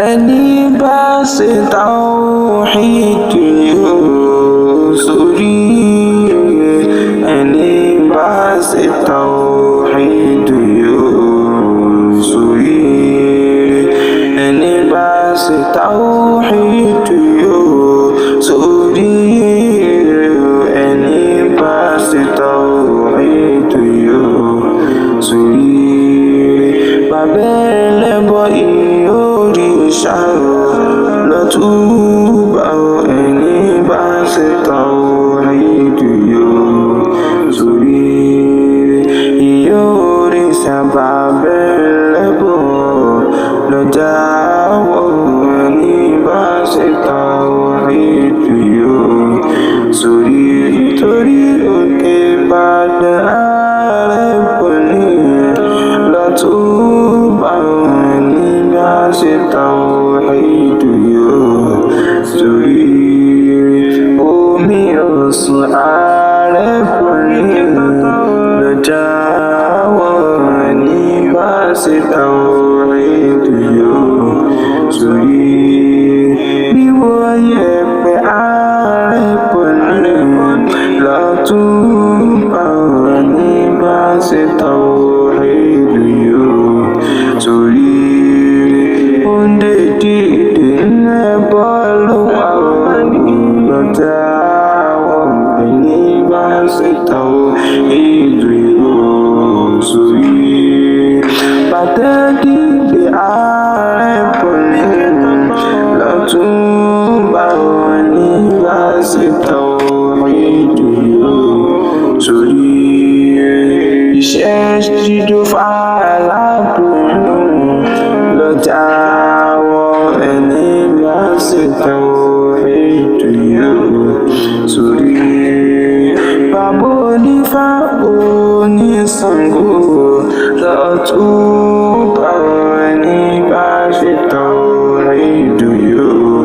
ẹni bá ṣe tawhid yóò ṣoríire. ẹni bá ṣe tawhid yóò ṣoríire. ẹni bá ṣe tawhid yóò ṣoríire. ẹni bá ṣe tawhid yóò ṣoríire. bàbá ẹlẹ́bọ ìyóòrìṣà lọ́túbà ẹni bá ṣe tawhid yóò ṣoríire. ìyóòrìṣà bàbá ẹlẹ́bọ lọ́jáwọ́ ẹni bá ṣe tawhid yóò ṣoríire. torí òkè Ìbàdàn Àrẹ̀bọ ní lọ́túbà ẹni bá ṣe tawhid yóò ṣoríire. omi Ọ̀ṣun Àrẹ̀bọ ní lọ́jáwọ́ ẹni bá ṣe tawhid yóò ṣoríire. wíwọ́ yẹ̀pẹ̀ Àrẹ̀bọ ní lọ́túbà ẹni bá ṣe tawhid yóò ṣoríire. òǹdè dìde ẹbọ ló wà lọ́jáwọ́ ẹni bá ṣe tawhid yóò ṣoríire. bàtẹ́ dìde Àrẹ̀bọ ní lọ́túbà ẹni bá ṣe tawhid yóò ṣoríire. iṣẹ́ jíjó fàlàbùrún lọ́jáwọ́ ẹni bá ṣe tawhid yóò ṣoríire. bàbá onífá oníṣàngó lọ́túbà ẹni bá ṣe tawhid yóò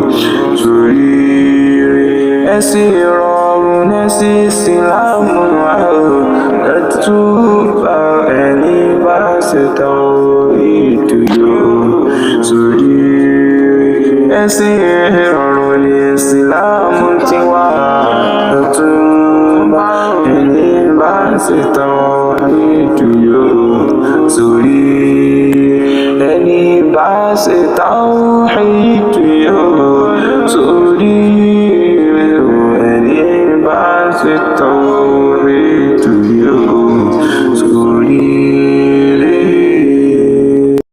ṣoríire. ẹ̀sìn ìrọ̀rùn ẹ̀sìn ìsìlámù lọ́túbà ẹni bá ṣe tawhid yóò ṣoríire. ẹ̀sìn ìrọ̀rùn ni ìsìlámù tiwa lọ́túbà ẹni bá ṣe tawhid yóò ṣoríire. ẹni bá ṣe tawhid yóò